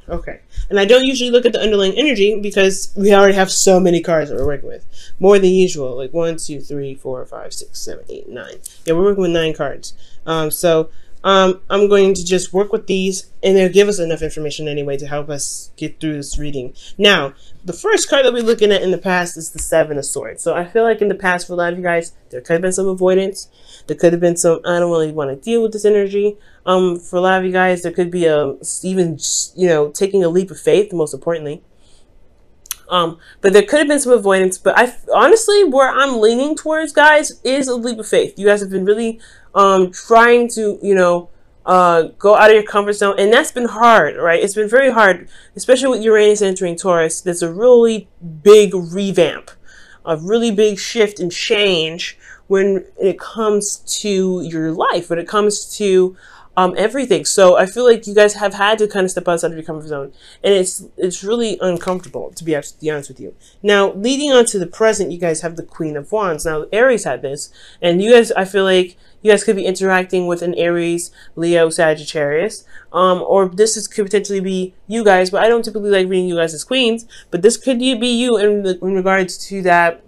Okay. And I don't usually look at the underlying energy because we already have so many cards that we're working with. More than usual. Like 1, 2, 3, 4, 5, 6, 7, 8, 9. Yeah, we're working with 9 cards. I'm going to just work with these, and they'll give us enough information anyway to help us get through this reading. Now, the first card that we're looking at in the past is the 7 of Swords. So I feel like in the past for a lot of you guys, there could have been some avoidance. There could have been some, I don't really want to deal with this energy. For a lot of you guys, there could be even, you know, taking a leap of faith, most importantly. But there could have been some avoidance. But honestly, where I'm leaning towards, guys, is a leap of faith. You guys have been really trying to, you know, go out of your comfort zone, and that's been hard, right? It's been very hard, especially with Uranus entering Taurus. There's a really big revamp, a really big shift and change when it comes to your life, when it comes to everything. So I feel like you guys have had to kind of step outside of your comfort zone, and it's really uncomfortable, to be honest with you. Now, leading on to the present, you guys have the Queen of Wands. Now, Aries had this, and you guys, I feel like you guys could be interacting with an Aries, Leo, Sagittarius, or could potentially be you guys, but I don't typically like reading you guys as queens, but this could be you in regards to that.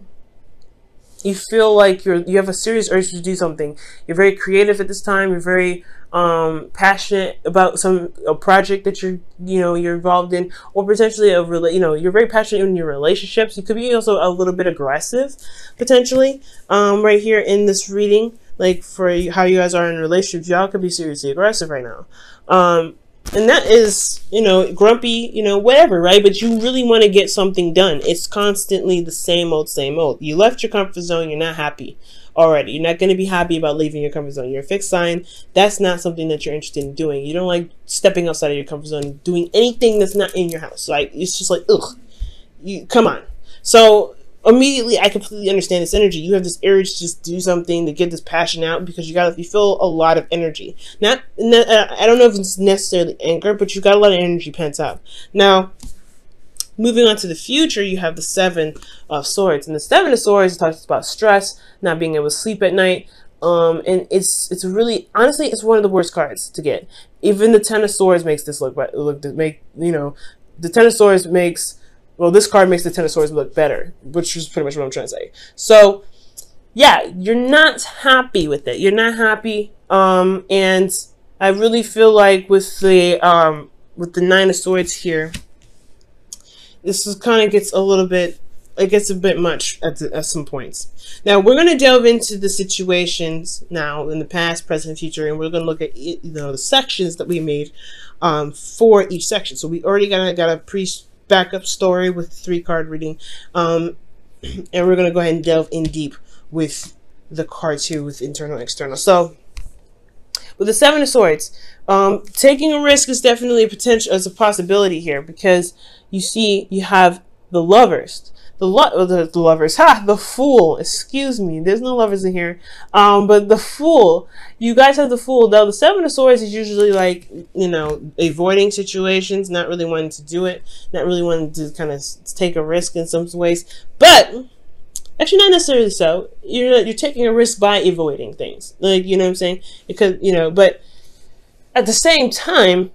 You feel like you have a serious urge to do something. You're very creative at this time. You're very passionate about a project that you're involved in, or potentially you're very passionate in your relationships. You could be also a little bit aggressive, potentially, right here in this reading. Like for how you guys are in relationships, y'all could be seriously aggressive right now. And that is, grumpy, whatever, right? But you really want to get something done. It's constantly the same old, same old. You left your comfort zone. You're not happy already. You're not going to be happy about leaving your comfort zone. You're a fixed sign. That's not something that you're interested in doing. You don't like stepping outside of your comfort zone, doing anything that's not in your house. Like, it's just like, ugh, come on. So immediately, I completely understand this energy. You have this urge to just do something, to get this passion out, because you feel a lot of energy. I don't know if it's necessarily anger, but you got a lot of energy pent up. Now, moving on to the future, you have the 7 of Swords, and the 7 of Swords talks about stress, not being able to sleep at night. And it's really, honestly, it's one of the worst cards to get. Even the 10 of Swords makes this the 10 of Swords makes. Well, this card makes the 10 of Swords look better, which is pretty much what I'm trying to say. So, yeah, you're not happy with it. You're not happy. And I really feel like with the 9 of Swords here, this is kind of gets a bit much at some points. Now, we're going to delve into the situations now in the past, present, future, and we're going to look at the sections that we made for each section. So we already got a backup story with 3-card reading, and we're going to go ahead and delve in deep with the cards here with internal and external. So with the 7 of Swords, taking a risk is definitely a possibility here, because you see you have the Lovers, the Fool, excuse me, there's no Lovers in here, but the Fool, you guys have the Fool. Now the 7 of Swords is usually like, avoiding situations, not really wanting to do it, not really wanting to kind of take a risk in some ways, but actually not necessarily so. You're taking a risk by avoiding things, like, you know what I'm saying? Because, but at the same time,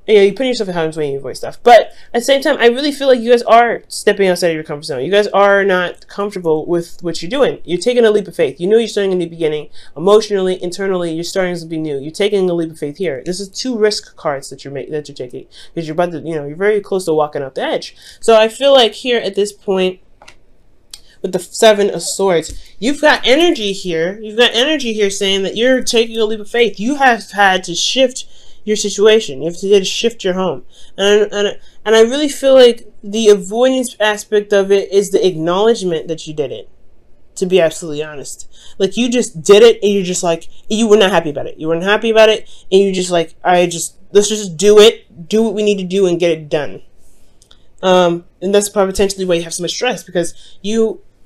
you put yourself in harm's way when you avoid stuff. But at the same time, I really feel like you guys are stepping outside of your comfort zone. You guys are not comfortable with what you're doing. You're taking a leap of faith. You know you're starting a new beginning. Emotionally, internally, you're starting something new. You're taking a leap of faith here. This is 2 risk cards that you're taking, because you're about to, you're very close to walking off the edge. So I feel like here at this point, with the 7 of Swords, you've got energy here. You've got energy here saying that you're taking a leap of faith. You have had to shift your situation. You have to shift your home, and I really feel like the avoidance aspect of it is the acknowledgement that you did it. To be absolutely honest, like, you just did it, and you're just like, you were not happy about it. You weren't happy about it, and you're just like, let's just do it. Do what we need to do and get it done. And that's probably potentially why you have so much stress, because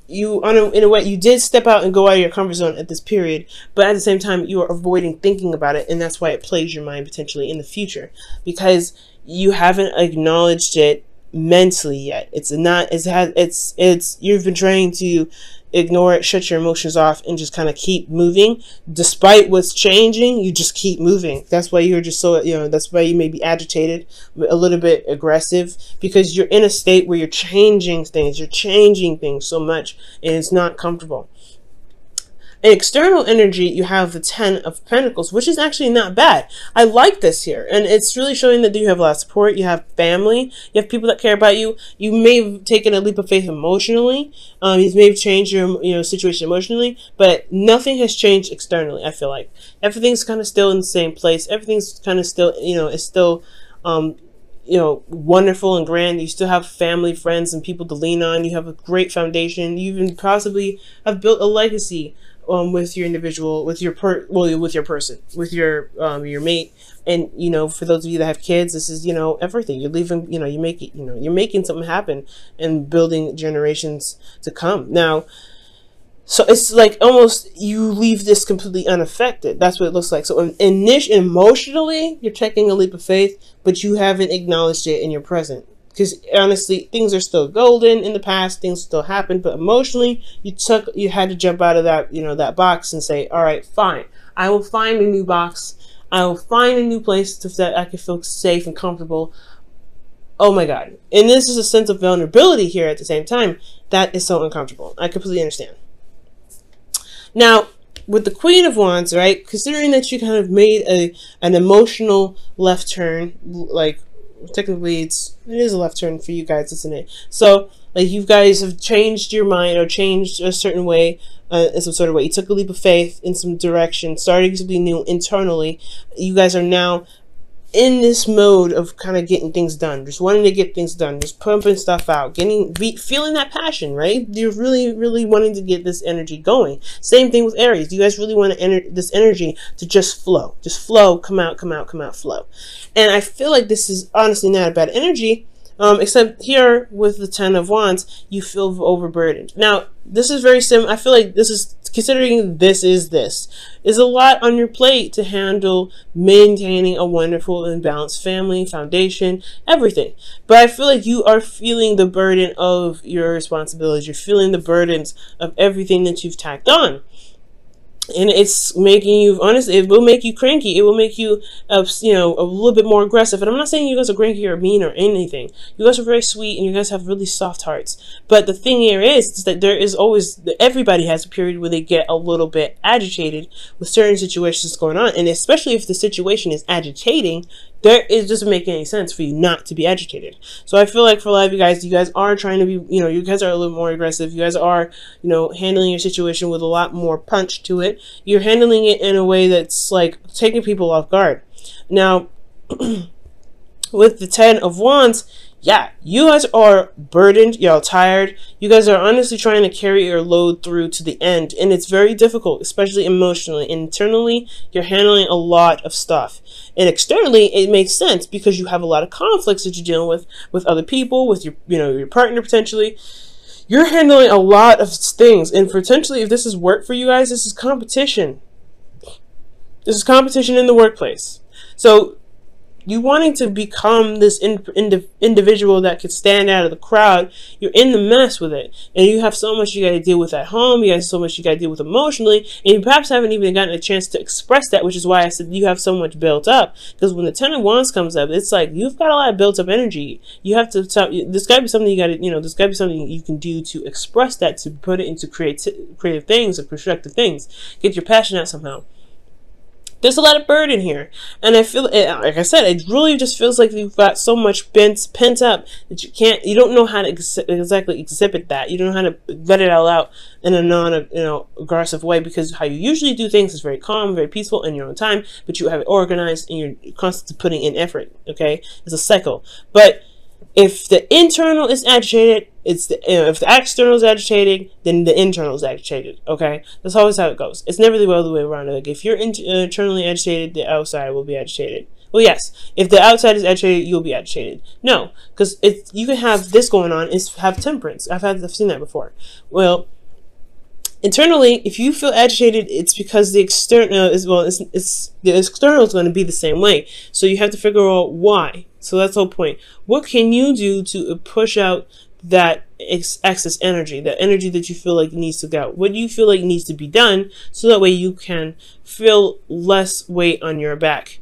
in a way, you did step out and go out of your comfort zone at this period, but at the same time, you are avoiding thinking about it, and that's why it plays your mind potentially in the future, because you haven't acknowledged it mentally yet. You've been trying to ignore it, shut your emotions off, and just kind of keep moving. Despite what's changing, you just keep moving. That's why you're just so, that's why you may be agitated, a little bit aggressive, because you're in a state where you're changing things. You're changing things so much, and it's not comfortable. In external energy, you have the 10 of Pentacles, which is actually not bad. I like this here. And it's really showing that you have a lot of support. You have family. You have people that care about you. You may have taken a leap of faith emotionally. You may have changed your situation emotionally, but nothing has changed externally, I feel like. Everything's kind of still in the same place. Everything's kind of still, is still, wonderful and grand. You still have family, friends, and people to lean on. You have a great foundation. You even possibly have built a legacy with your individual, with your person, with your mate. And for those of you that have kids, this is everything. You're leaving, you make it, you're making something happen and building generations to come. Now, so it's like almost you leave this completely unaffected. That's what it looks like. So emotionally, you're taking a leap of faith, but you haven't acknowledged it in your present. Because honestly, things are still golden in the past. Things still happen, but emotionally, you had to jump out of that, that box and say, all right, fine. I will find a new box. I will find a new place that I can feel safe and comfortable. Oh my God. And this is a sense of vulnerability here at the same time. That is so uncomfortable. I completely understand. Now, with the Queen of Wands, right? Considering that you kind of made an emotional left turn, like, technically it is a left turn for you guys, isn't it? So like you guys have changed your mind or changed a certain way, in some sort of way. You took a leap of faith in some direction, starting something new internally. You guys are now in this mode of kind of getting things done, just wanting to get things done, just pumping stuff out, feeling that passion, right? You're really wanting to get this energy going. Same thing with Aries. You guys really want this energy to just flow, come out, flow. And I feel like this is honestly not a bad energy, except here with the 10 of Wands, you feel overburdened. Now, this is very similar. I feel like this is, considering this is a lot on your plate to handle, maintaining a wonderful and balanced family, foundation, everything. But I feel like you are feeling the burden of your responsibilities. You're feeling the burdens of everything that you've tacked on. And it's making you, honestly, it will make you cranky. It will make you, a little bit more aggressive. And I'm not saying you guys are cranky or mean or anything. You guys are very sweet and you guys have really soft hearts. But the thing here is that there is always, everybody has a period where they get a little bit agitated with certain situations going on. And especially if the situation is agitating, it doesn't make any sense for you not to be agitated. So I feel like for a lot of you guys are trying to be, you guys are a little more aggressive. You guys are, handling your situation with a lot more punch to it. You're handling it in a way that's like taking people off guard. Now, with the 10 of Wands, yeah, you guys are burdened, you're tired. You guys are honestly trying to carry your load through to the end, and it's very difficult, especially emotionally. Internally, you're handling a lot of stuff. And externally, it makes sense because you have a lot of conflicts that you're dealing with other people, with your, your partner potentially. You're handling a lot of things, and potentially, if this is work for you guys, this is competition. This is competition in the workplace. So, you wanting to become this individual that could stand out of the crowd, you're in the mess with it. And you have so much you got to deal with at home. You have so much you got to deal with emotionally. And you perhaps haven't even gotten a chance to express that, which is why I said you have so much built up. Because when the 10 of Wands comes up, it's like you've got a lot of built up energy. You have to, there's got to be something you got to, there's got to be something you can do to express that, to put it into creative things or constructive things. Get your passion out somehow. There's a lot of burden here. And I feel, like I said, it really just feels like you've got so much pent up that you don't know how to exactly exhibit that. You don't know how to let it all out in a aggressive way, because how you usually do things is very calm, very peaceful in your own time, but you have it organized and you're constantly putting in effort, okay? It's a cycle. But if the internal is agitated, if the external is agitated, then the internal is agitated, okay? That's always how it goes. It's never the other way around. Like, if you're internally agitated, the outside will be agitated. Well, yes, if the outside is agitated, you'll be agitated. No, because you can have this going on, is have temperance. I've seen that before. Well, internally, if you feel agitated, it's because the external is, the external is going to be the same way. So you have to figure out why. So that's the whole point. What can you do to push out that excess energy, that energy that you feel like needs to go, what you feel like needs to be done, so that way you can feel less weight on your back.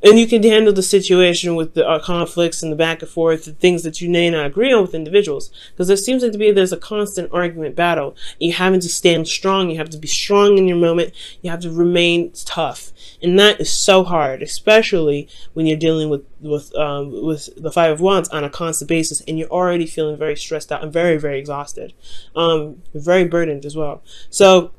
And you can handle the situation with the conflicts and the back and forth, the things that you may not agree on with individuals. Because there seems like there's a constant argument battle. You're having to stand strong. You have to be strong in your moment. You have to remain tough. And that is so hard, especially when you're dealing with the Five of Wands on a constant basis, and you're already feeling very stressed out and very, very exhausted. Very burdened as well. So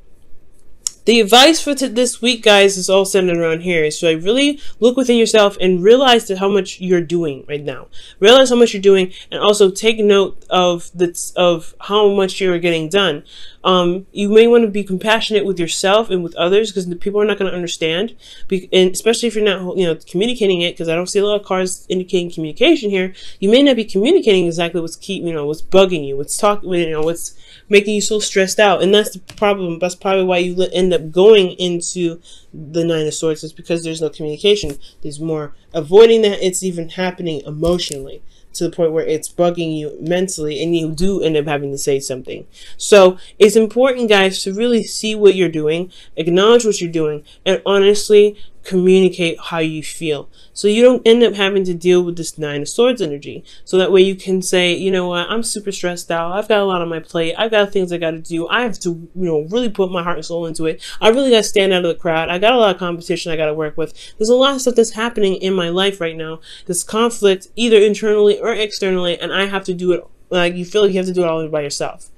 the advice for this week, guys, is all centered around here. So really look within yourself and realize how much you're doing right now. Realize how much you're doing, and also take note of how much you're getting done. You may want to be compassionate with yourself and with others, because the people are not going to understand, and especially if you're not, communicating it. Because I don't see a lot of cards indicating communication here. You may not be communicating exactly what's what's bugging you, what's making you so stressed out, and that's the problem. That's probably why you end up going into the Nine of Swords, is because there's no communication. There's more avoiding that it's even happening emotionally, to the point where it's bugging you mentally, and you do end up having to say something. So it's important, guys, to really see what you're doing, acknowledge what you're doing, and honestly communicate how you feel, so you don't end up having to deal with this Nine of Swords energy. So that way you can say, you know what, I'm super stressed out. I've got a lot on my plate. I've got things I got to do. I have to, really put my heart and soul into it. I really got to stand out of the crowd. I got a lot of competition I got to work with. There's a lot of stuff that's happening in my life right now. This conflict, either internally or externally, and I have to do it. Like, you feel like you have to do it all by yourself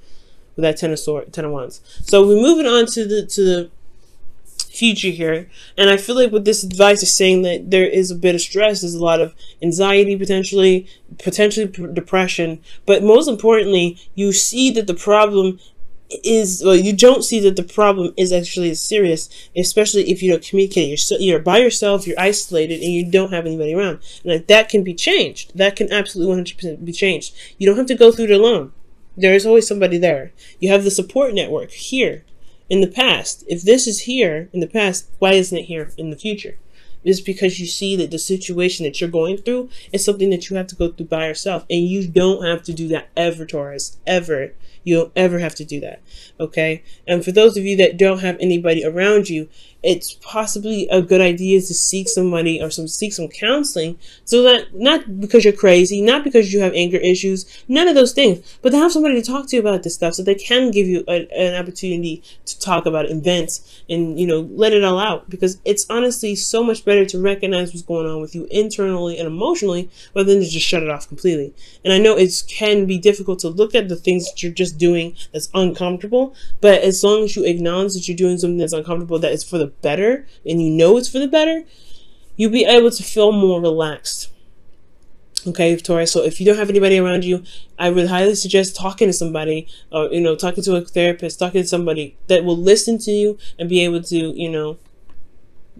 with that Ten of Wands. So we're moving on to the future here, and I feel like with this advice is saying that there is a bit of stress, there's a lot of anxiety, potentially depression, but most importantly, you see that the problem is, well, you don't see that the problem is actually serious, especially if you don't communicate. You're by yourself, you're isolated, and you don't have anybody around, and that can be changed. That can absolutely 100% be changed. You don't have to go through it alone. There is always somebody there. You have the support network here. In the past, if this is here in the past, why isn't it here in the future? It's because you see that the situation that you're going through is something that you have to go through by yourself, and you don't have to do that ever, Taurus, ever. You don't ever have to do that, okay? And for those of you that don't have anybody around you, it's possibly a good idea to seek somebody or seek some counseling, so that, not because you're crazy, not because you have anger issues, none of those things, but to have somebody to talk to about this stuff, so they can give you an opportunity to talk about it and vent and, let it all out. Because it's honestly so much better to recognize what's going on with you internally and emotionally, rather than to just shut it off completely. And I know it can be difficult to look at the things that you're just doing that's uncomfortable, but as long as you acknowledge that you're doing something that's uncomfortable, that is for the better, and it's for the better, you'll be able to feel more relaxed. Okay, Taurus. So if you don't have anybody around you, I would highly suggest talking to somebody, or talking to a therapist, talking to somebody that will listen to you and be able to,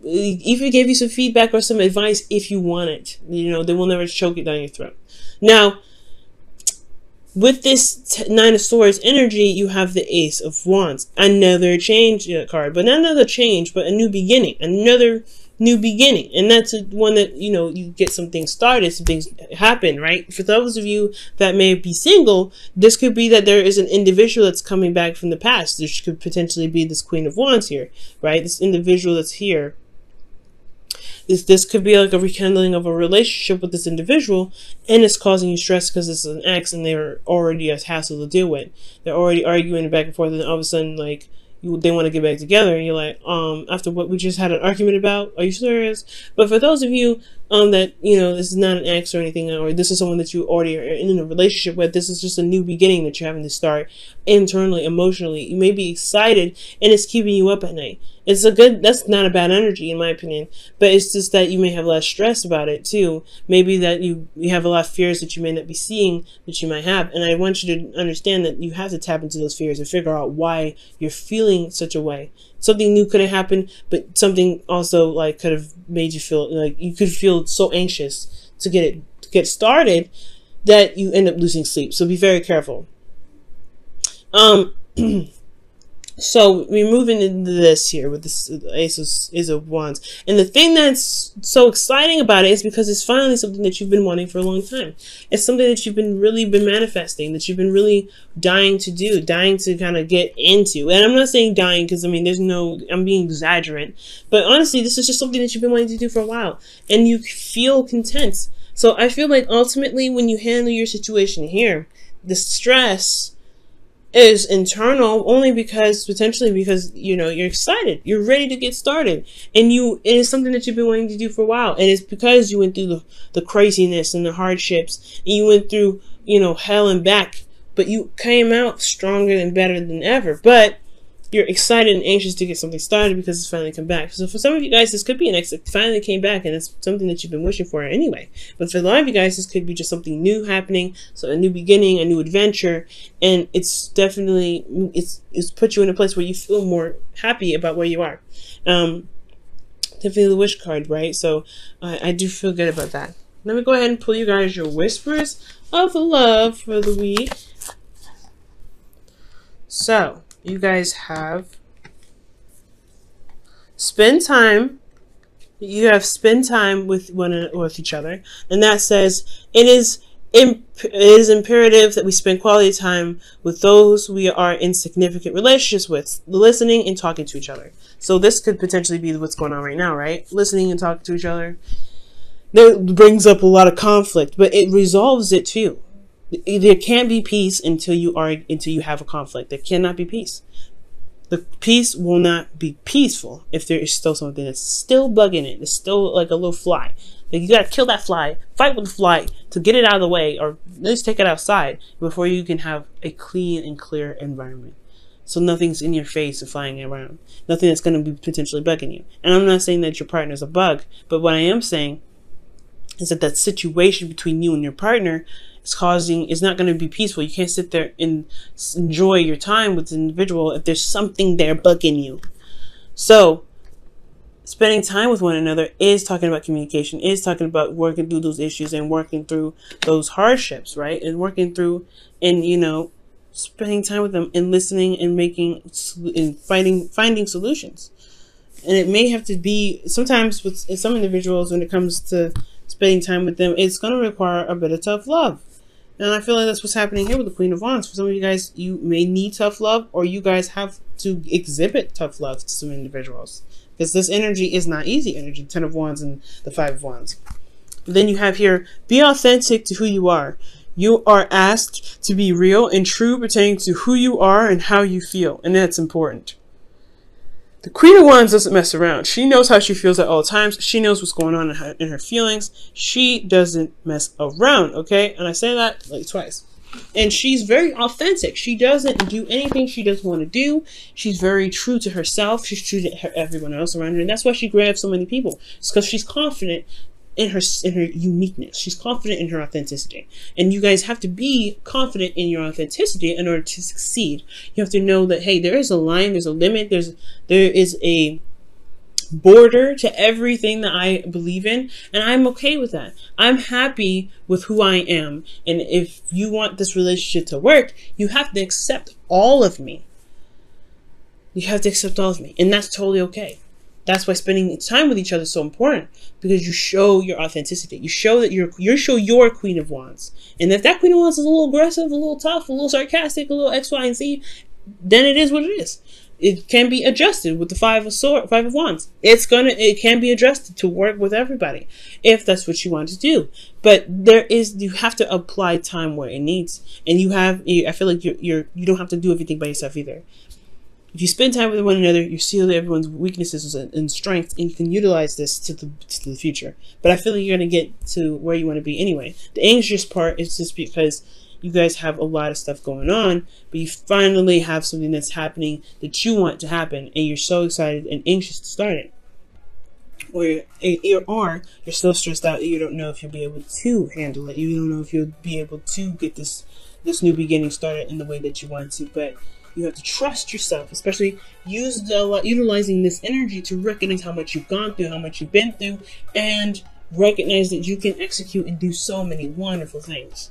even give you some feedback or some advice if you want it. They will never choke it down your throat. Now, with this Nine of Swords energy, you have the Ace of Wands. Another change card, but not another change, but a new beginning. Another new beginning. And that's one that, you get some things started, some things happen, right? For those of you that may be single, this could be that there is an individual that's coming back from the past. This could potentially be this Queen of Wands here, right? This individual that's here. This could be like a rekindling of a relationship with this individual, and it's causing you stress because it's an ex and they're already a hassle to deal with. They're already arguing back and forth, and all of a sudden, like, they want to get back together, and you're like, after what we just had an argument about, are you serious? But for those of you that, this is not an ex or anything, or this is someone that you already are in a relationship with, this is just a new beginning that you're having to start internally, emotionally. You may be excited, and it's keeping you up at night. That's not a bad energy in my opinion, but it's just that you may have less stress about it too. Maybe that you have a lot of fears that you may not be seeing that you might have. And I want you to understand that you have to tap into those fears and figure out why you're feeling such a way. Something new could have happened, but something also could have made you feel like you could feel so anxious to get started that you end up losing sleep. So be very careful. So we're moving into this here with this Ace of Wands. And the thing that's so exciting about it is because it's finally something that you've been wanting for a long time. It's something that you've been manifesting, that you've been really dying to do, dying to kind of get into. And I'm not saying dying because, I mean, I'm being exaggerant. But honestly, this is just something that you've been wanting to do for a while. And you feel content. So I feel like ultimately when you handle your situation here, the stress is internal only potentially because, you know, you're excited, you're ready to get started, and it is something that you've been wanting to do for a while, and it's because you went through the craziness and the hardships, and you went through, you know, hell and back, but you came out stronger and better than ever. But you're excited and anxious to get something started because it's finally come back. So for some of you guys, this could be an exit. It finally came back, and it's something that you've been wishing for anyway. But for a lot of you guys, this could be just something new happening. So a new beginning, a new adventure. And it's definitely, it's put you in a place where you feel more happy about where you are. Definitely the wish card, right? So I do feel good about that. Let me go ahead and pull you guys your whispers of love for the week. So you guys have spend time with each other, and that says it is imperative that we spend quality time with those we are in significant relationships with, listening and talking to each other. So this could potentially be what's going on right now, right? Listening and talking to each other. That brings up a lot of conflict, but it resolves it too. There can't be peace until you have a conflict. There cannot be peace. The peace will not be peaceful if there is still something that's still bugging it. It's still like a little fly. Like you gotta kill that fly, fight with the fly to get it out of the way, or at least take it outside before you can have a clean and clear environment. So nothing's in your face and flying around. Nothing that's gonna be potentially bugging you. And I'm not saying that your partner's a bug, but what I am saying is that situation between you and your partner is not going to be peaceful. You can't sit there and enjoy your time with the individual if there's something there bugging you. So spending time with one another is talking about communication, is talking about working through those issues and working through those hardships, right? And working through and, you know, spending time with them and listening and finding solutions. And it may have to be, sometimes with some individuals, when it comes to spending time with them, it's going to require a bit of tough love. And I feel like that's what's happening here with the Queen of Wands. For some of you guys, you may need tough love, or you guys have to exhibit tough love to some individuals. Because this energy is not easy energy, 10 of Wands and the 5 of Wands. But then you have here, be authentic to who you are. You are asked to be real and true pertaining to who you are and how you feel. And that's important. The Queen of Wands doesn't mess around. She knows how she feels at all times. She knows what's going on in her feelings. She doesn't mess around, okay? And I say that like twice. And she's very authentic. She doesn't do anything she doesn't want to do. She's very true to herself. She's true to everyone else around her. And that's why she grabs so many people. It's because she's confident in her uniqueness. She's confident in her authenticity. And you guys have to be confident in your authenticity in order to succeed. You have to know that, hey, there is a line, there's a limit, there is a border to everything that I believe in, and I'm okay with that. I'm happy with who I am. And if you want this relationship to work, you have to accept all of me. You have to accept all of me, and that's totally okay. That's why spending time with each other is so important, because you show your authenticity. You show that you're Queen of Wands. And if that Queen of Wands is a little aggressive, a little tough, a little sarcastic, a little X, Y, and Z, then it is what it is. It can be adjusted with the 5 of Wands. It can be adjusted to work with everybody if that's what you want to do. But you have to apply time where it needs. And I feel like you don't have to do everything by yourself either. If you spend time with one another, you see everyone's weaknesses and strengths, and you can utilize this to the future. But I feel like you're going to get to where you want to be anyway. The anxious part is just because you guys have a lot of stuff going on, but you finally have something that's happening that you want to happen, and you're so excited and anxious to start it. Or you're so stressed out that you don't know if you'll be able to handle it. You don't know if you'll be able to get this new beginning started in the way that you want to, but you have to trust yourself, especially utilizing this energy to recognize how much you've gone through, how much you've been through, and recognize that you can execute and do so many wonderful things.